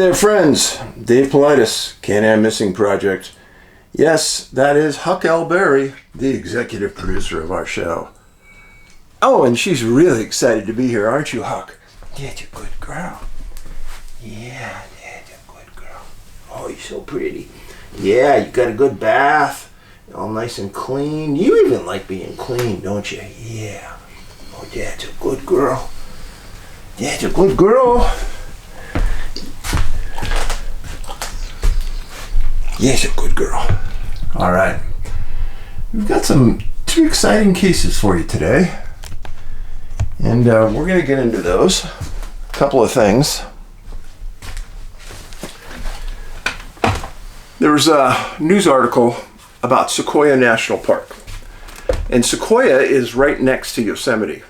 Hey friends, Dave Paulides, Can-Am Missing Project. Yes, that is Huck L. Berry, the executive producer of our show. Oh, and she's really excited to be here, aren't you, Huck? Yeah, you're a good girl. Yeah, you're a good girl. Oh, you're so pretty. Yeah, you got a good bath. All nice and clean. You even like being clean, don't you? Yeah. Oh, Dad's a good girl. Dad's a good girl. Yes, a good girl. All right. We've got two exciting cases for you today. And we're going to get into those. A couple of things. There was a news article about Sequoia National Park. And Sequoia is right next to Yosemite.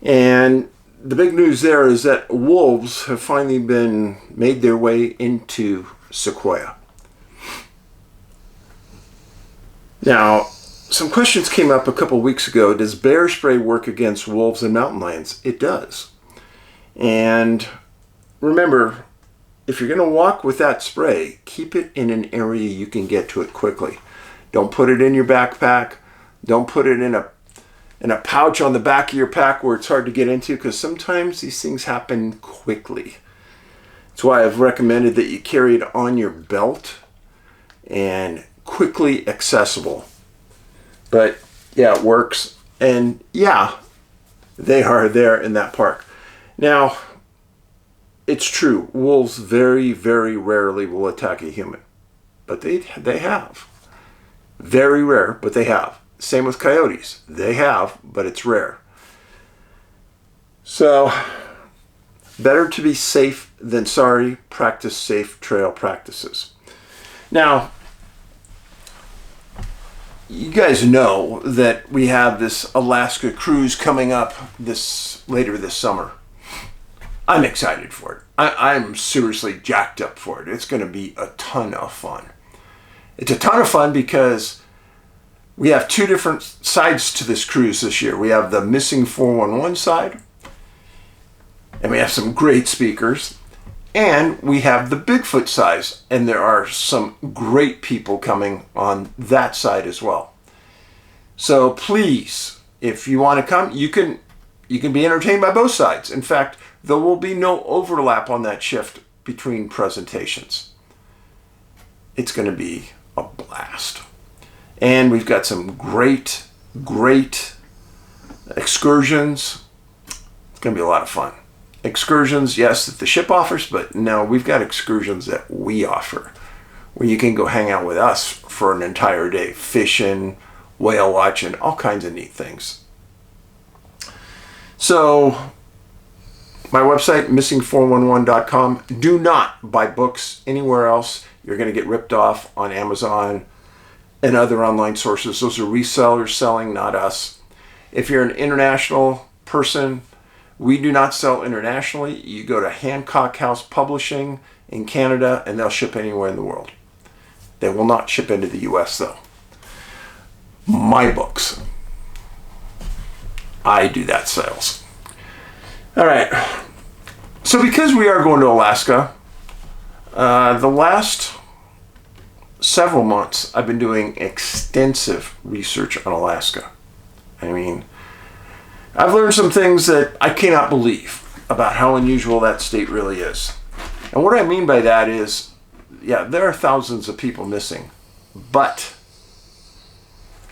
And the big news there is that wolves have finally made their way into Sequoia. Now, some questions came up a couple weeks ago. Does bear spray work against wolves and mountain lions? It does. And remember, if you're going to walk with that spray, keep it in an area you can get to it quickly. Don't put it in your backpack. Don't put it in a pouch on the back of your pack where it's hard to get into, because sometimes these things happen quickly. That's why I've recommended that you carry it on your belt and quickly accessible. But yeah, it works. And yeah, they are there in that park. Now, it's true, wolves very, very rarely will attack a human. But they have. Very rare, but they have. Same with coyotes. They have, but it's rare. So, better to be safe than sorry. Practice safe trail practices. Now, you guys know that we have this Alaska cruise coming up later this summer. I'm excited for it. I'm seriously jacked up for it. It's going to be a ton of fun. It's a ton of fun because we have two different sides to this cruise this year. We have the Missing 411 side, and we have some great speakers, and we have the Bigfoot side, and there are some great people coming on that side as well. So please, if you want to come, you can be entertained by both sides. In fact, there will be no overlap on that shift between presentations. It's going to be a blast. And we've got some great excursions. It's going to be a lot of fun. Excursions, yes, that the ship offers, but no, we've got excursions that we offer where you can go hang out with us for an entire day, fishing, whale watching, all kinds of neat things. So, my website, missing411.com. Do not buy books anywhere else. You're going to get ripped off on Amazon and other online sources. Those are resellers selling, not us. If you're an international person, we do not sell internationally. You go to Hancock House Publishing in Canada, and they'll ship anywhere in the world. They will not ship into the US, though. My books. I do that sales. All right. So because we are going to Alaska, the last several months I've been doing extensive research on Alaska. I mean, I've learned some things that I cannot believe about how unusual that state really is. And what I mean by that is, yeah, there are thousands of people missing, but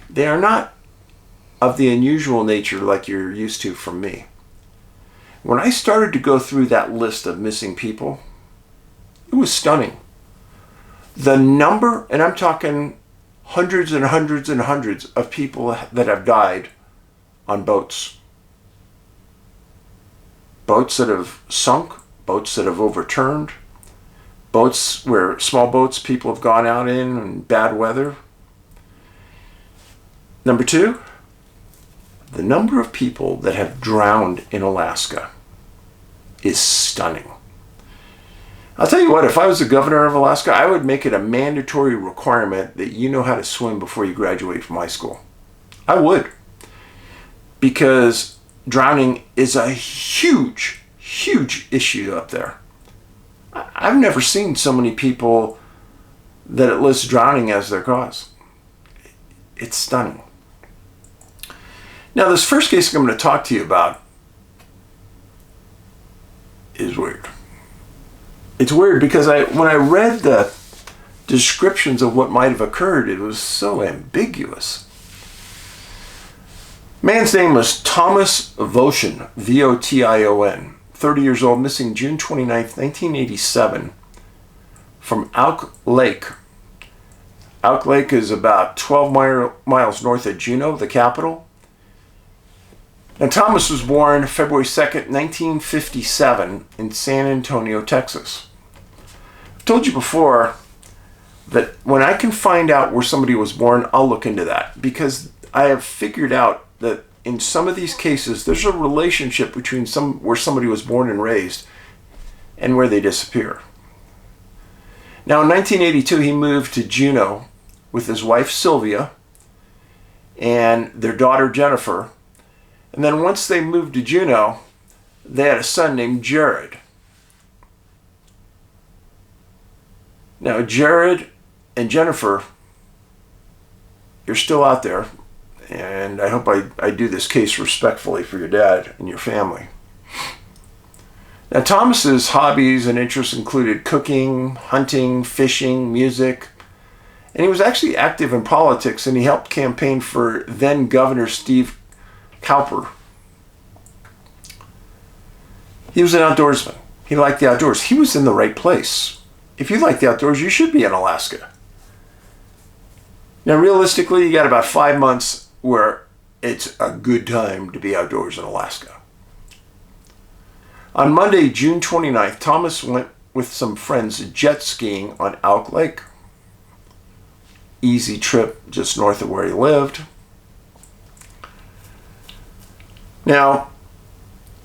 they are not of the unusual nature like you're used to from me. When I started to go through that list of missing people, it was stunning. The number, and I'm talking hundreds and hundreds and hundreds of people that have died on boats. Boats that have sunk, boats that have overturned, boats where small boats people have gone out in bad weather. Number two, the number of people that have drowned in Alaska is stunning. I'll tell you what, if I was the governor of Alaska, I would make it a mandatory requirement that you know how to swim before you graduate from high school. I would. Because drowning is a huge issue up there. I've never seen so many people that it lists drowning as their cause. It's stunning. Now, this first case I'm going to talk to you about is weird. It's weird because when I read the descriptions of what might have occurred, it was so ambiguous. Man's name was Thomas Votion, Votion, 30 years old, missing June 29th, 1987, from Elk Lake. Elk Lake is about 12 miles north of Juneau, the capital. And Thomas was born February 2nd, 1957 in San Antonio, Texas. I've told you before that when I can find out where somebody was born, I'll look into that, because I have figured out that in some of these cases, there's a relationship between where somebody was born and raised and where they disappear. Now, in 1982, he moved to Juneau with his wife, Sylvia, and their daughter, Jennifer. And then once they moved to Juneau, they had a son named Jared. Now, Jared and Jennifer, you're still out there, and I hope I do this case respectfully for your dad and your family. Now, Thomas's hobbies and interests included cooking, hunting, fishing, music, and he was actually active in politics, and he helped campaign for then Governor Steve Cowper. He was an outdoorsman. He liked the outdoors. He was in the right place. If you like the outdoors, you should be in Alaska. Now, realistically, you got about 5 months where it's a good time to be outdoors in Alaska. On Monday, June 29th, Thomas went with some friends jet skiing on Elk Lake. Easy trip just north of where he lived. Now,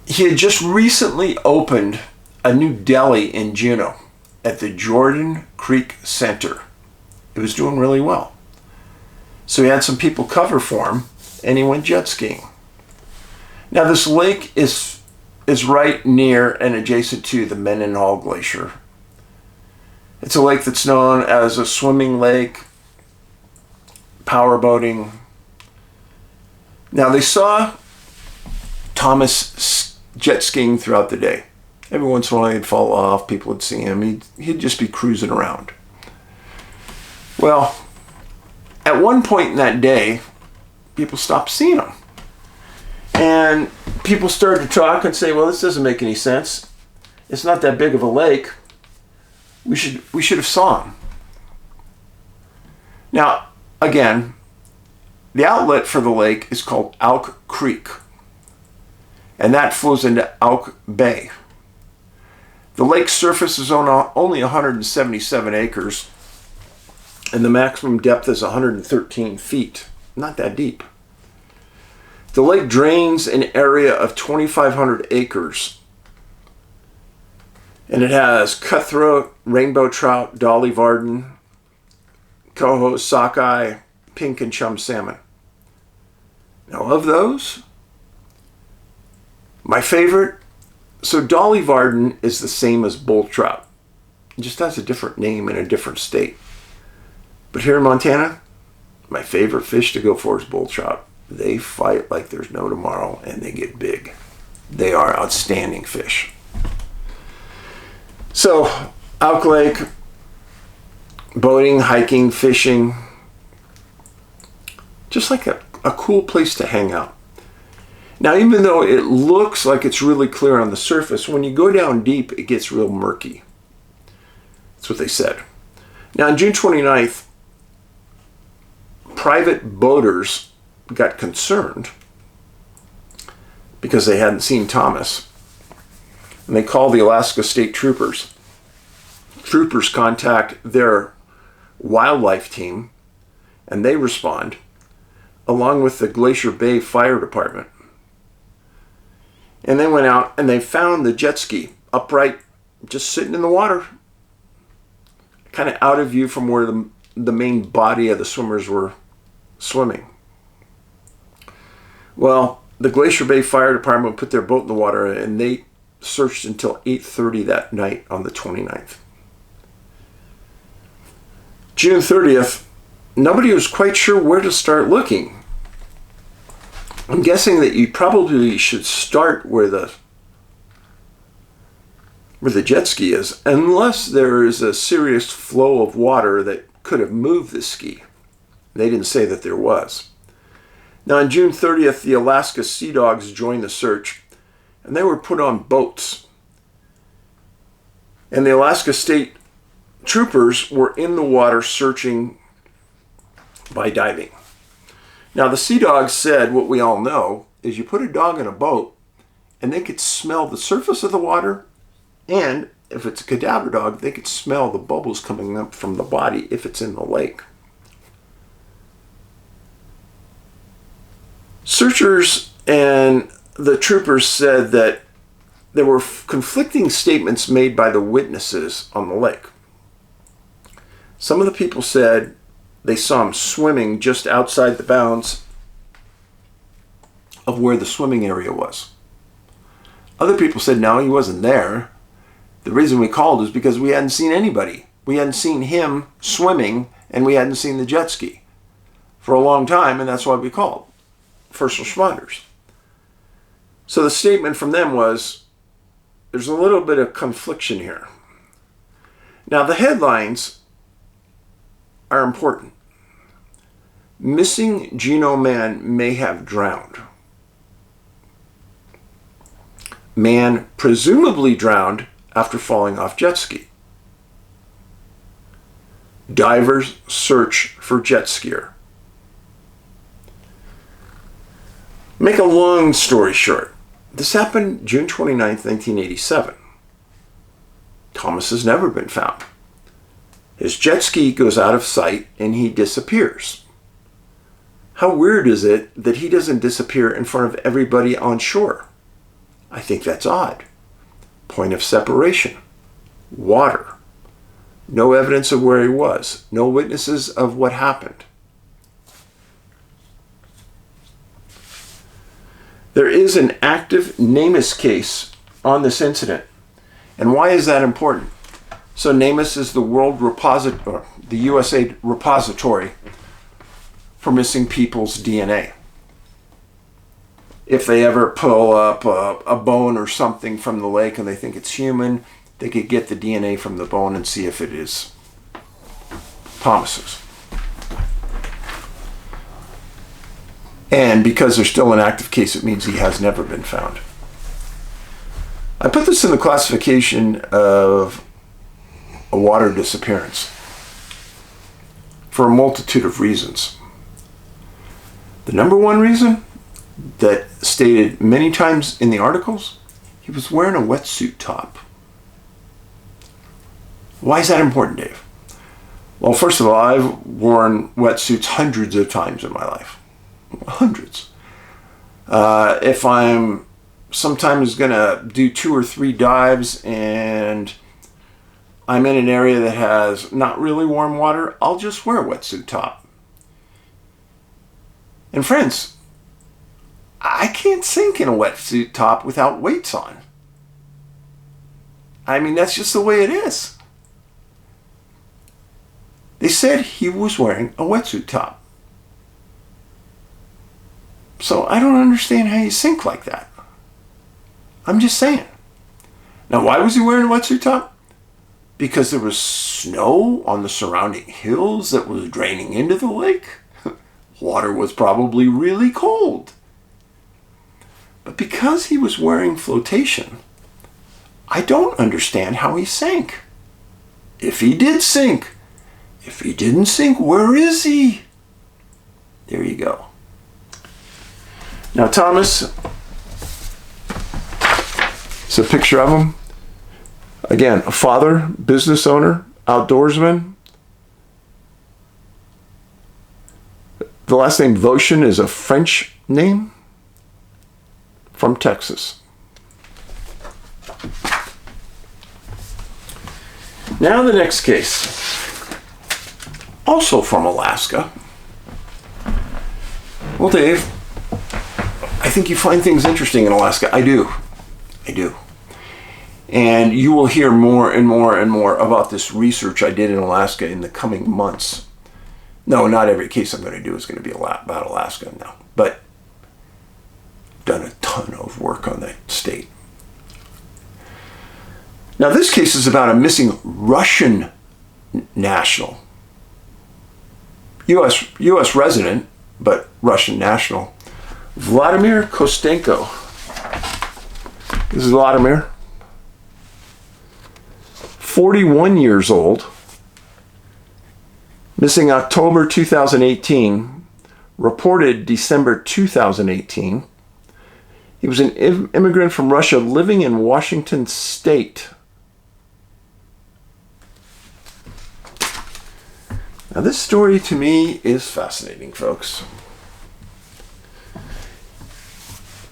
he had just recently opened a new deli in Juneau at the Jordan Creek Center. It was doing really well. So he had some people cover for him, and he went jet skiing. Now, this lake is right near and adjacent to the Mendenhall Glacier. It's a lake that's known as a swimming lake, power boating. Now, they saw Thomas jet skiing throughout the day. Every once in a while he'd fall off, people would see him, he'd just be cruising around. Well, at one point in that day, people stopped seeing him. And people started to talk and say, well, this doesn't make any sense. It's not that big of a lake. We should have saw him. Now, again, the outlet for the lake is called Elk Creek, and that flows into Elk Bay. The lake's surface is only 177 acres, and the maximum depth is 113 feet. Not that deep. The lake drains an area of 2,500 acres, and it has cutthroat, rainbow trout, dolly varden, coho, sockeye, pink and chum salmon. Now, of those, my favorite, so dolly varden is the same as bull trout. It just has a different name in a different state. But here in Montana, my favorite fish to go for is bull trout. They fight like there's no tomorrow, and they get big. They are outstanding fish. So, Elk Lake, boating, hiking, fishing, just like a cool place to hang out. Now, even though it looks like it's really clear on the surface, when you go down deep, it gets real murky. That's what they said. Now, on June 29th, private boaters got concerned because they hadn't seen Thomas. And they called the Alaska State Troopers. Troopers contact their wildlife team, and they respond, along with the Glacier Bay Fire Department. And they went out and they found the jet ski upright, just sitting in the water, kind of out of view from where the main body of the swimmers were swimming. Well, the Glacier Bay Fire Department put their boat in the water, and they searched until 8:30 that night on the 29th. June 30th, nobody was quite sure where to start looking. I'm guessing that you probably should start where the jet ski is, unless there is a serious flow of water that could have moved the ski. They didn't say that there was. Now, on June 30th, the Alaska Sea Dogs joined the search, and they were put on boats. And the Alaska State Troopers were in the water searching by diving. Now, the Sea Dogs said what we all know is you put a dog in a boat, and they could smell the surface of the water, and if it's a cadaver dog, they could smell the bubbles coming up from the body if it's in the lake. Searchers and the troopers said that there were conflicting statements made by the witnesses on the lake. Some of the people said they saw him swimming just outside the bounds of where the swimming area was. Other people said no, he wasn't there. The reason we called is because we hadn't seen anybody. We hadn't seen him swimming, and we hadn't seen the jet ski for a long time, and that's why we called first responders. So the statement from them was, there's a little bit of confliction here. Now, the headlines are important. Missing Juneau man may have drowned. Man presumably drowned after falling off jet ski. Divers search for jet skier. Make a long story short, this happened June 29th, 1987. Thomas has never been found. His jet ski goes out of sight and he disappears. How weird is it that he doesn't disappear in front of everybody on shore? I think that's odd. Point of separation. Water. No evidence of where he was. No witnesses of what happened. There is an active NABS case on this incident. And why is that important? So NABS is the the USA repository for missing people's DNA. If they ever pull up a bone or something from the lake and they think it's human, they could get the DNA from the bone and see if it is Thomas's. And because there's still an active case, it means he has never been found. I put this in the classification of a water disappearance for a multitude of reasons. The number one reason, that stated many times in the articles, he was wearing a wetsuit top. Why is that important, Dave? Well, first of all, I've worn wetsuits hundreds of times in my life. Hundreds. If I'm sometimes going to do 2 or 3 dives and I'm in an area that has not really warm water, I'll just wear a wetsuit top. And friends, I can't sink in a wetsuit top without weights on. I mean, that's just the way it is. They said he was wearing a wetsuit top. So I don't understand how you sink like that. I'm just saying. Now, why was he wearing a wetsuit top? Because there was snow on the surrounding hills that was draining into the lake. Water was probably really cold. But because he was wearing flotation, I don't understand how he sank. If he did sink, if he didn't sink, where is he? There you go. Now, Thomas, it's a picture of him. Again, a father, business owner, outdoorsman. The last name Votion is a French name from Texas. Now the next case, also from Alaska. Well, Dave, I think you find things interesting in Alaska. I do. And you will hear more and more and more about this research I did in Alaska in the coming months. No, not every case I'm going to do is going to be about Alaska now, but I've done a ton of work on that state. Now this case is about a missing Russian national. U.S. resident, but Russian national. Vladimir Kostenko. This is Vladimir. 41 years old. Missing October 2018. Reported December 2018. He was an immigrant from Russia living in Washington State. Now this story to me is fascinating, folks.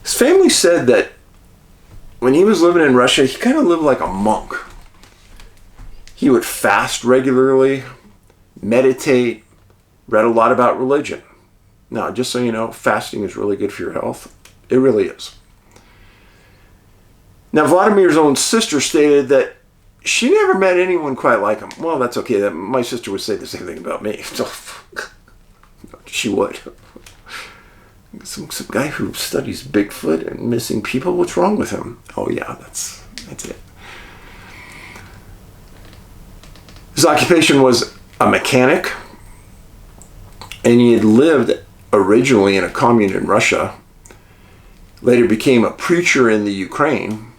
His family said that when he was living in Russia, he kind of lived like a monk. He would fast regularly, meditate, read a lot about religion. Now, just so you know, fasting is really good for your health. It really is. Now, Vladimir's own sister stated that she never met anyone quite like him. Well, that's okay. My sister would say the same thing about me. So, she would. Some guy who studies Bigfoot and missing people. What's wrong with him? Oh yeah, that's it. His occupation was a mechanic, and he had lived originally in a commune in Russia. Later became a preacher in the Ukraine.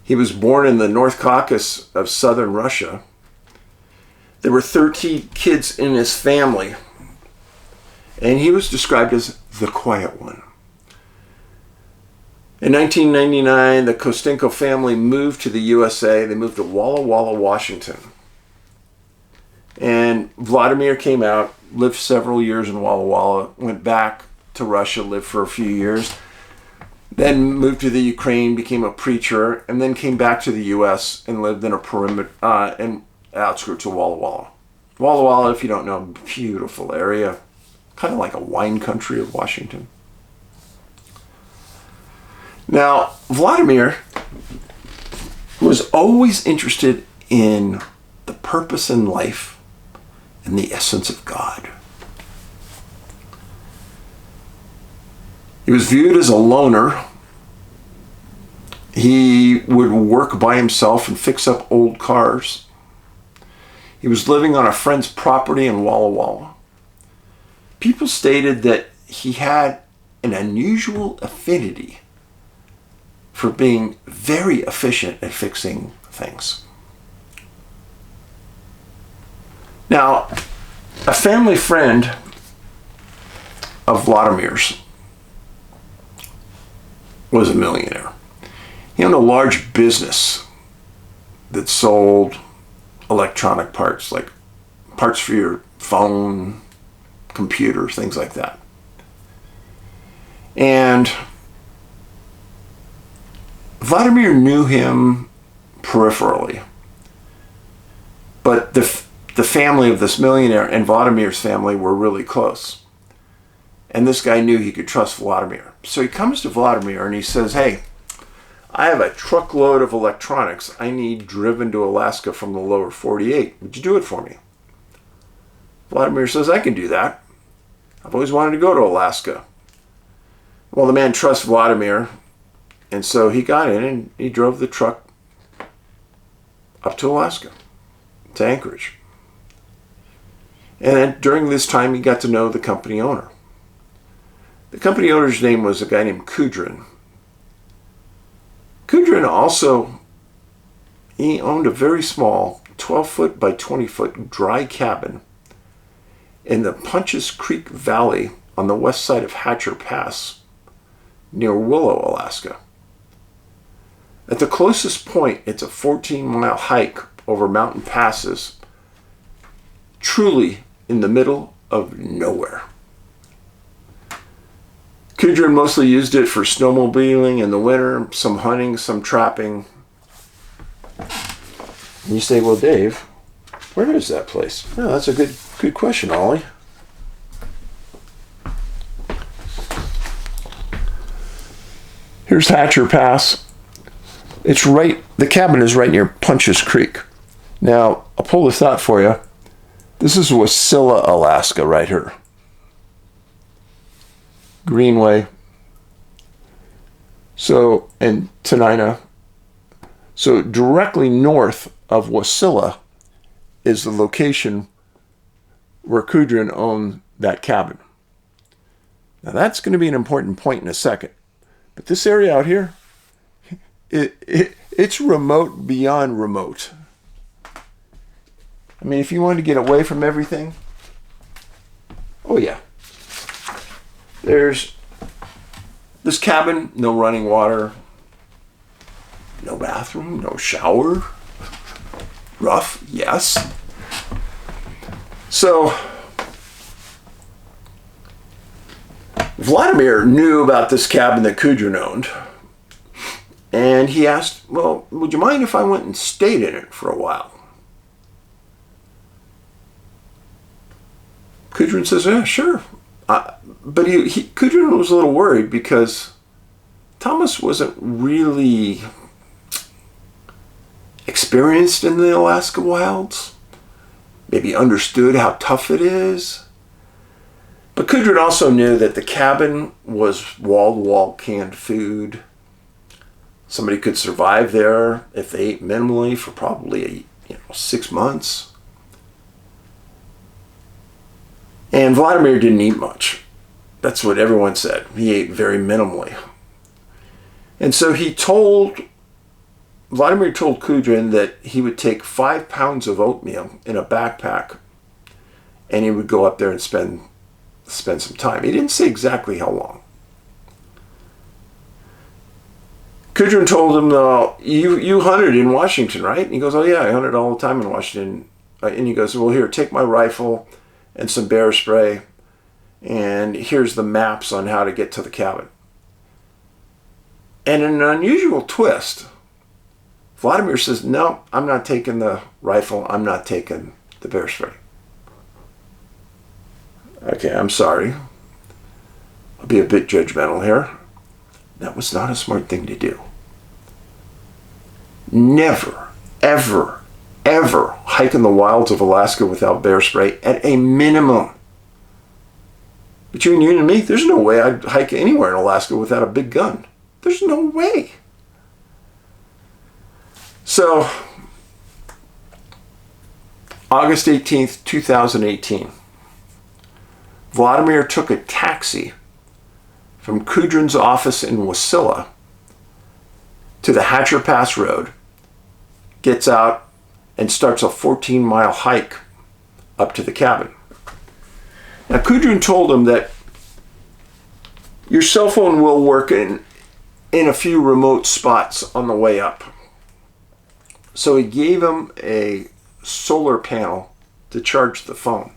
He was born in the North Caucasus of southern Russia. There were 13 kids in his family, and he was described as the quiet one. In 1999, the Kostenko family moved to the USA. They moved to Walla Walla, Washington. And Vladimir came out, lived several years in Walla Walla, went back to Russia, lived for a few years, then moved to the Ukraine, became a preacher, and then came back to the U.S. and lived in a perimeter, in outskirts of Walla Walla. Walla Walla, if you don't know, beautiful area, kind of like a wine country of Washington. Now, Vladimir was always interested in the purpose in life and the essence of God. He was viewed as a loner. He would work by himself and fix up old cars. He was living on a friend's property in Walla Walla. People stated that he had an unusual affinity for being very efficient at fixing things. Now, a family friend of Vladimir's was a millionaire. He owned a large business that sold electronic parts, like parts for your phone, computer, things like that. And Vladimir knew him peripherally, but the family of this millionaire and Vladimir's family were really close. And this guy knew he could trust Vladimir. So he comes to Vladimir and he says, "Hey, I have a truckload of electronics I need driven to Alaska from the lower 48. Would you do it for me?" Vladimir says, "I can do that. I've always wanted to go to Alaska." Well, the man trusts Vladimir, and so he got in and he drove the truck up to Alaska, to Anchorage. And then during this time, he got to know the company owner. The company owner's name was a guy named Kudrin. Kudrin also, he owned a very small 12-foot by 20-foot dry cabin in the Punches Creek Valley on the west side of Hatcher Pass near Willow, Alaska. At the closest point, it's a 14-mile hike over mountain passes, truly in the middle of nowhere. Kudrin mostly used it for snowmobiling in the winter, some hunting, some trapping. And you say, "Well, Dave, where is that place?" Oh, that's a good question, Ollie. Here's Hatcher Pass. It's right, the cabin is right near Punches Creek. Now, I'll pull this out for you. This is Wasilla, Alaska, right here. Greenway. So, and Tenina. So directly north of Wasilla is the location where Kudrin owned that cabin. Now that's going to be an important point in a second. But this area out here, it's remote beyond remote. I mean, if you wanted to get away from everything, oh yeah. There's this cabin, no running water, no bathroom, no shower. Rough, yes. So, Vladimir knew about this cabin that Kudrin owned. And he asked, well, would you mind if I went and stayed in it for a while? Kudrin says, yeah, sure. But Kudrin was a little worried because Thomas wasn't really experienced in the Alaska wilds. Maybe understood how tough it is. But Kudrin also knew that the cabin was wall-to-wall canned food. Somebody could survive there if they ate minimally for probably 6 months. And Vladimir didn't eat much. That's what everyone said. He ate very minimally. And so Vladimir told Kudrin that he would take 5 pounds of oatmeal in a backpack and he would go up there and spend some time. He didn't say exactly how long. Kudrin told him, you hunted in Washington, right? And he goes, oh yeah, I hunted all the time in Washington. And he goes, well, here, take my rifle and some bear spray, and here's the maps on how to get to the cabin. And in an unusual twist, Vladimir says, no, I'm not taking the rifle, I'm not taking the bear spray. Okay, I'm sorry. I'll be a bit judgmental here. That was not a smart thing to do. Never, ever, ever hike in the wilds of Alaska without bear spray at a minimum. Between you and me, there's no way I'd hike anywhere in Alaska without a big gun. There's no way. So, August 18th, 2018, Vladimir took a taxi from Kudrin's office in Wasilla to the Hatcher Pass Road, gets out, and starts a 14-mile hike up to the cabin. Now, Kudrin told him that your cell phone will work in a few remote spots on the way up. So he gave him a solar panel to charge the phone.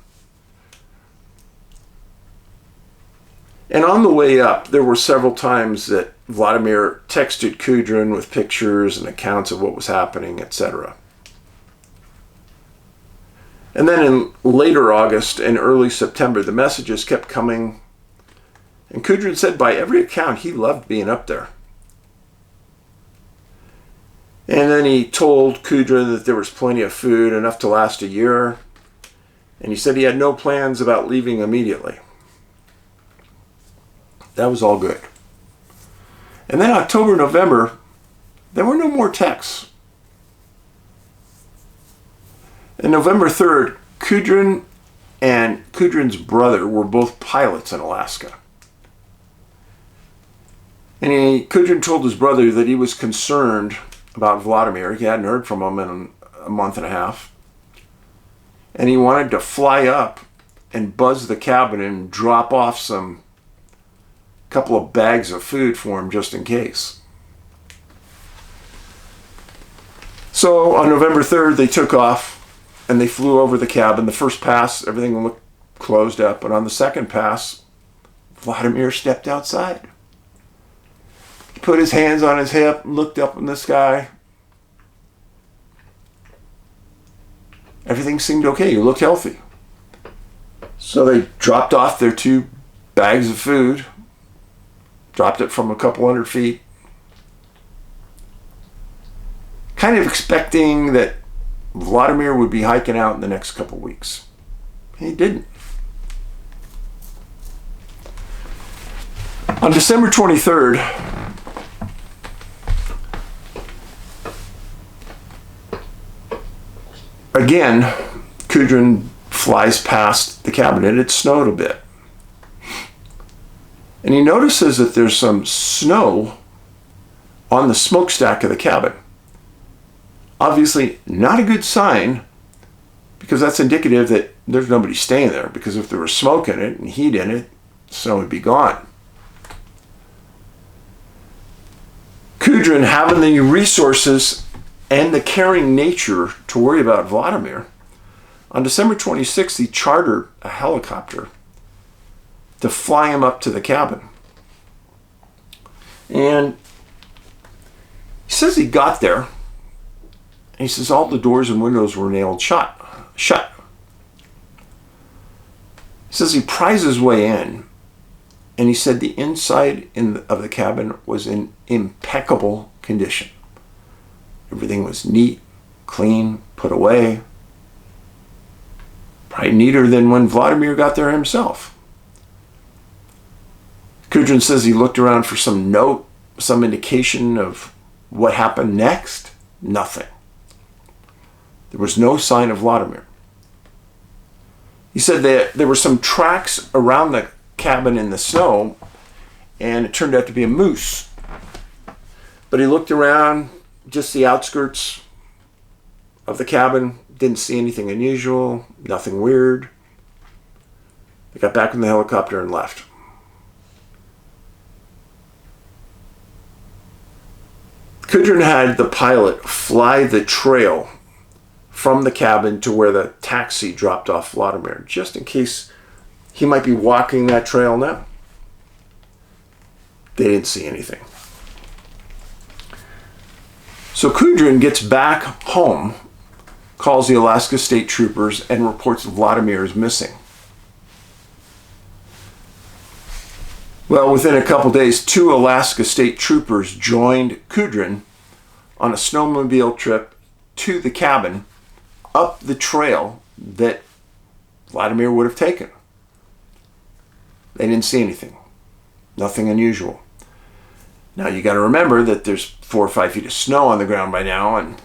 And on the way up, there were several times that Vladimir texted Kudrin with pictures and accounts of what was happening, etc. And then in later August and early September, the messages kept coming. And Kudrin said by every account, he loved being up there. And then he told Kudrin that there was plenty of food, enough to last a year. And he said he had no plans about leaving immediately. That was all good. And then October, November, there were no more texts. And November 3rd, Kudrin and Kudrin's brother were both pilots in Alaska. And Kudrin told his brother that he was concerned about Vladimir. He hadn't heard from him in a month and a half. And he wanted to fly up and buzz the cabin and drop off some couple of bags of food for him just in case. So on November 3rd, they took off and they flew over the cabin. The first pass, everything looked closed up. But on the second pass, Vladimir stepped outside. He put his hands on his hip, looked up in the sky. Everything seemed okay. He looked healthy. So they dropped off their 2 bags of food, dropped it from a couple hundred feet. kind of expecting that Vladimir would be hiking out in the next couple weeks. He didn't. On December 23rd, again, Kudrin flies past the cabin. It had snowed a bit. And he notices that there's some snow on the smokestack of the cabin. Obviously, not a good sign, because that's indicative that there's nobody staying there, because if there was smoke in it and heat in it, the snow would be gone. Kudrin, having the resources and the caring nature to worry about Vladimir, on December 26th, he chartered a helicopter to fly him up to the cabin. And he says he got there, and he says all the doors and windows were nailed shut. He says he prized his way in, and he said the inside of the cabin was in impeccable condition. Everything was neat, clean, put away. Probably neater than when Vladimir got there himself. Kudrin says he looked around for some note, some indication of what happened next. Nothing. There was no sign of Vladimir. He said that there were some tracks around the cabin in the snow, and it turned out to be a moose. But he looked around, just the outskirts of the cabin, didn't see anything unusual, nothing weird. They got back in the helicopter and left. Kudrin had the pilot fly the trail from the cabin to where the taxi dropped off Vladimir, just in case he might be walking that trail now. They didn't see anything. So Kudrin gets back home, calls the Alaska State Troopers, and reports Vladimir is missing. Well, within a couple days, 2 Alaska State Troopers joined Kudrin on a snowmobile trip to the cabin up the trail that Vladimir would have taken. They didn't see anything. Nothing unusual. Now you got to remember that there's 4 or 5 feet of snow on the ground by now, and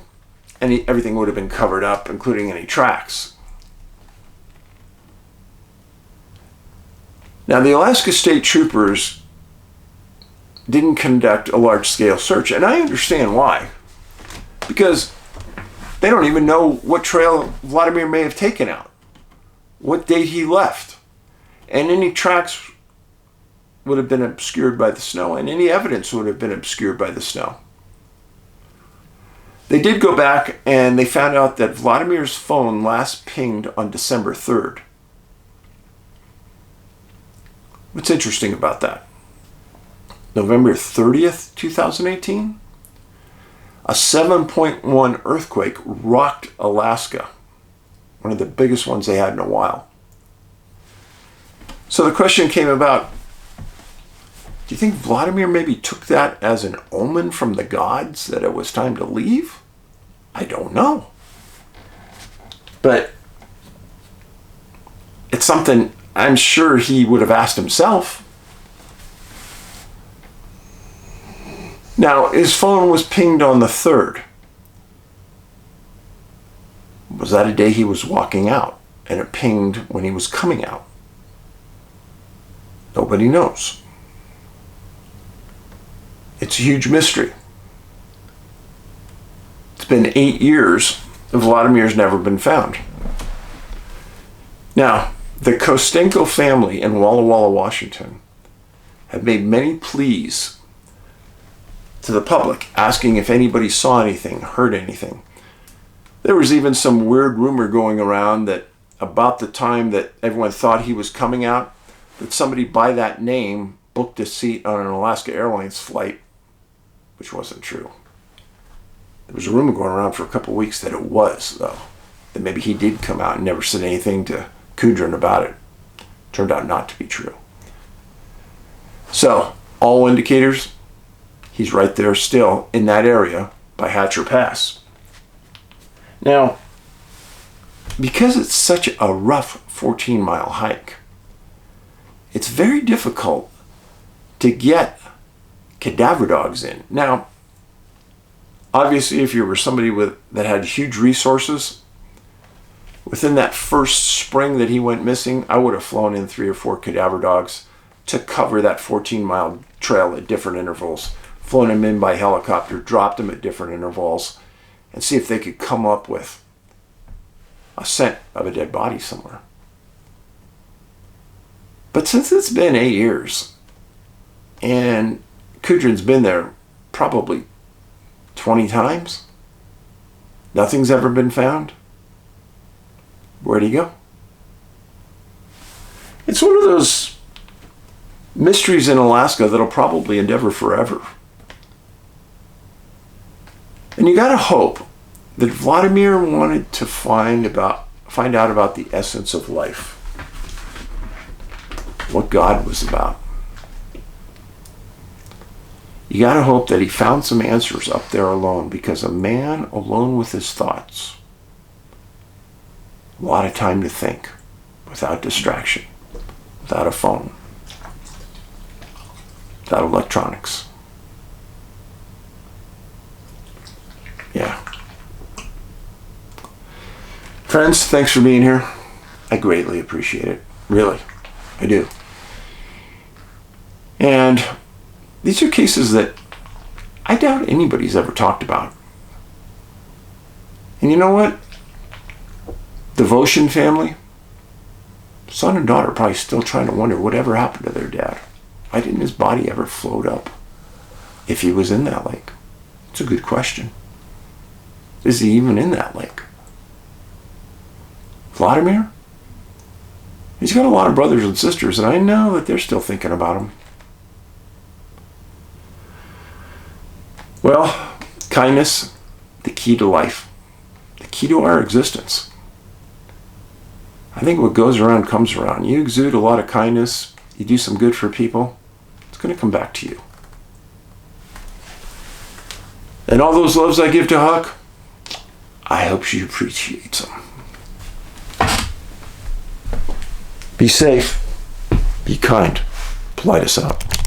everything would have been covered up, including any tracks. Now, the Alaska State Troopers didn't conduct a large-scale search, and I understand why. Because they don't even know what trail Vladimir may have taken out, what date he left, and any tracks would have been obscured by the snow, and any evidence would have been obscured by the snow. They did go back, and they found out that Vladimir's phone last pinged on December 3rd. What's interesting about that? November 30th, 2018, a 7.1 earthquake rocked Alaska, one of the biggest ones they had in a while. So the question came about, do you think Vladimir maybe took that as an omen from the gods that it was time to leave? I don't know. But it's something I'm sure he would have asked himself. Now, his phone was pinged on the 3rd. Was that a day he was walking out and it pinged when he was coming out? Nobody knows. It's a huge mystery. It's been 8 years and Vladimir's never been found. Now, the Kostenko family in Walla Walla, Washington, have made many pleas to the public, asking if anybody saw anything, heard anything. There was even some weird rumor going around that about the time that everyone thought he was coming out, that somebody by that name booked a seat on an Alaska Airlines flight, which wasn't true. There was a rumor going around for a couple of weeks that it was, though, that maybe he did come out and never said anything to Kudrin about it. Turned out not to be true. So, all indicators, he's right there still in that area by Hatcher Pass. Now, because it's such a rough 14-mile hike, it's very difficult to get cadaver dogs in. Now, obviously, if you were somebody that had huge resources, within that first spring that he went missing, I would have flown in 3 or 4 cadaver dogs to cover that 14-mile trail at different intervals, flown him in by helicopter, dropped him at different intervals, and see if they could come up with a scent of a dead body somewhere. But since it's been 8 years, and Kudrin's been there probably 20 times, nothing's ever been found. Where'd he go? It's one of those mysteries in Alaska that'll probably endeavor forever. And you gotta hope that Vladimir wanted to find out about the essence of life, what God was about. You gotta hope that he found some answers up there alone, because a man alone with his thoughts, a lot of time to think, without distraction, without a phone, without electronics. Yeah. Friends, thanks for being here. I greatly appreciate it. Really, I do. And these are cases that I doubt anybody's ever talked about. And you know what? The Votion family, son and daughter, are probably still trying to wonder whatever happened to their dad. Why didn't his body ever float up if he was in that lake? It's a good question. Is he even in that lake? Vladimir? He's got a lot of brothers and sisters, and I know that they're still thinking about him. Well, kindness, the key to life, the key to our existence. I think what goes around comes around. You exude a lot of kindness, you do some good for people, it's going to come back to you. And all those loves I give to Huck, I hope she appreciates them. Be safe, be kind, Paulides out.